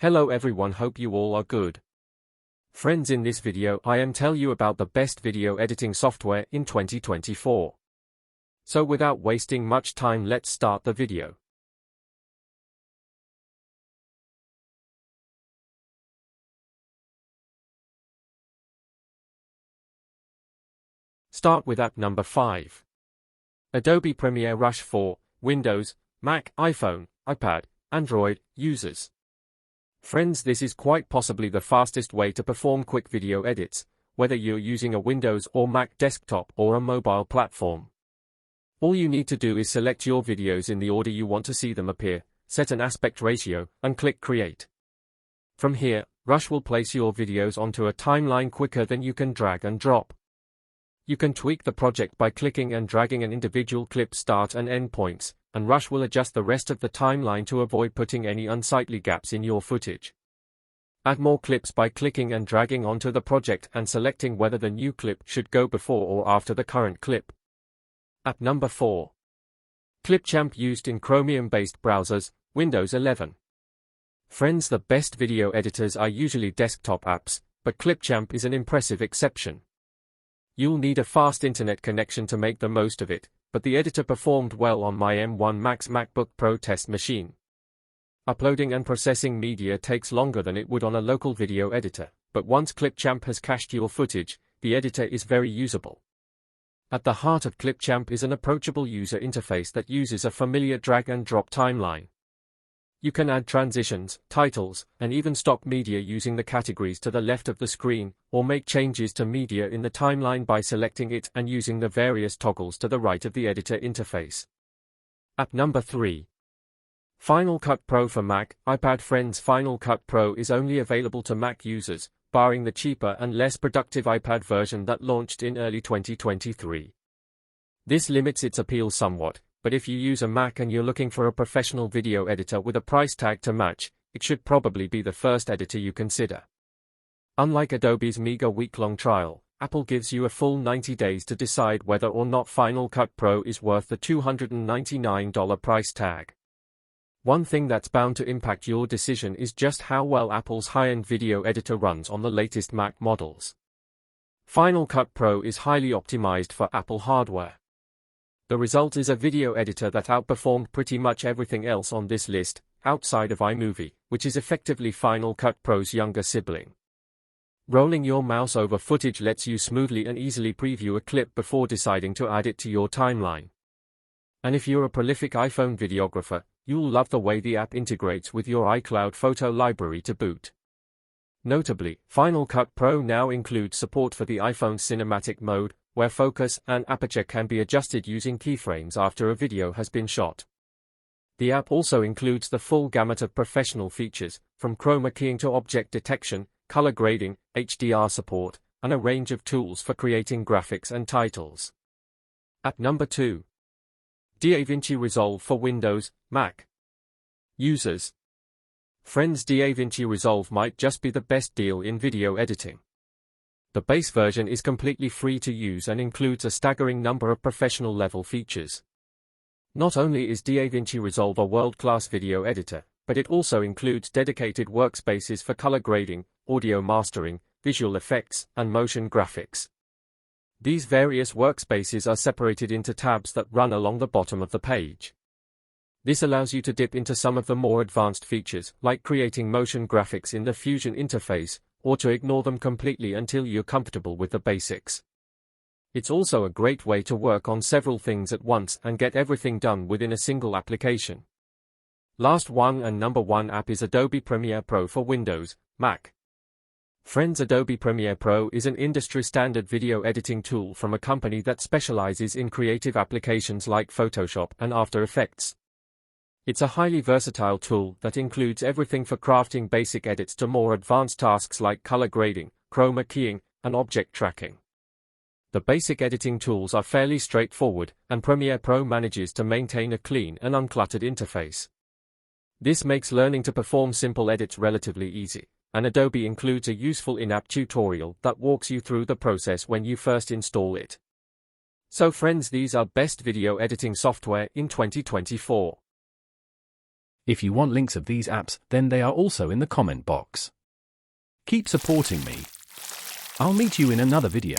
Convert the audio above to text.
Hello everyone, hope you all are good. Friends, in this video I am tell you about the best video editing software in 2024. So without wasting much time, let's start the video. Start with app number 5. Adobe Premiere Rush for Windows, Mac, iPhone, iPad, Android users. Friends, this is quite possibly the fastest way to perform quick video edits, whether you're using a Windows or Mac desktop or a mobile platform. All you need to do is select your videos in the order you want to see them appear, set an aspect ratio, and click Create. From here, Rush will place your videos onto a timeline quicker than you can drag and drop. You can tweak the project by clicking and dragging an individual clip's start and end points, and Rush will adjust the rest of the timeline to avoid putting any unsightly gaps in your footage. Add more clips by clicking and dragging onto the project and selecting whether the new clip should go before or after the current clip. App number 4. Clipchamp, used in Chromium-based browsers, Windows 11. Friends, the best video editors are usually desktop apps, but Clipchamp is an impressive exception. You'll need a fast internet connection to make the most of it, but the editor performed well on my M1 Max MacBook Pro test machine. Uploading and processing media takes longer than it would on a local video editor, but once Clipchamp has cached your footage, the editor is very usable. At the heart of Clipchamp is an approachable user interface that uses a familiar drag-and-drop timeline. You can add transitions, titles, and even stock media using the categories to the left of the screen, or make changes to media in the timeline by selecting it and using the various toggles to the right of the editor interface. App number 3. Final Cut Pro for Mac, iPad. Friends, Final Cut Pro is only available to Mac users, barring the cheaper and less productive iPad version that launched in early 2023. This limits its appeal somewhat, but if you use a Mac and you're looking for a professional video editor with a price tag to match, it should probably be the first editor you consider. Unlike Adobe's meager week-long trial, Apple gives you a full 90 days to decide whether or not Final Cut Pro is worth the $299 price tag. One thing that's bound to impact your decision is just how well Apple's high-end video editor runs on the latest Mac models. Final Cut Pro is highly optimized for Apple hardware. The result is a video editor that outperformed pretty much everything else on this list, outside of iMovie, which is effectively Final Cut Pro's younger sibling. Rolling your mouse over footage lets you smoothly and easily preview a clip before deciding to add it to your timeline. And if you're a prolific iPhone videographer, you'll love the way the app integrates with your iCloud photo library to boot. Notably, Final Cut Pro now includes support for the iPhone's cinematic mode, where focus and aperture can be adjusted using keyframes after a video has been shot. The app also includes the full gamut of professional features, from chroma keying to object detection, color grading, HDR support, and a range of tools for creating graphics and titles. App number 2. DaVinci Resolve for Windows, Mac users. Friends, DaVinci Resolve might just be the best deal in video editing. The base version is completely free to use and includes a staggering number of professional-level features. Not only is DaVinci Resolve a world-class video editor, but it also includes dedicated workspaces for color grading, audio mastering, visual effects, and motion graphics. These various workspaces are separated into tabs that run along the bottom of the page. This allows you to dip into some of the more advanced features, like creating motion graphics in the Fusion interface, or to ignore them completely until you're comfortable with the basics. It's also a great way to work on several things at once and get everything done within a single application. Last one and number 1 app is Adobe Premiere Pro for Windows, Mac. Friends, Adobe Premiere Pro is an industry-standard video editing tool from a company that specializes in creative applications like Photoshop and After Effects. It's a highly versatile tool that includes everything for crafting basic edits to more advanced tasks like color grading, chroma keying, and object tracking. The basic editing tools are fairly straightforward, and Premiere Pro manages to maintain a clean and uncluttered interface. This makes learning to perform simple edits relatively easy, and Adobe includes a useful in-app tutorial that walks you through the process when you first install it. So friends, these are best video editing software in 2024. If you want links of these apps, then they are also in the comment box. Keep supporting me. I'll meet you in another video.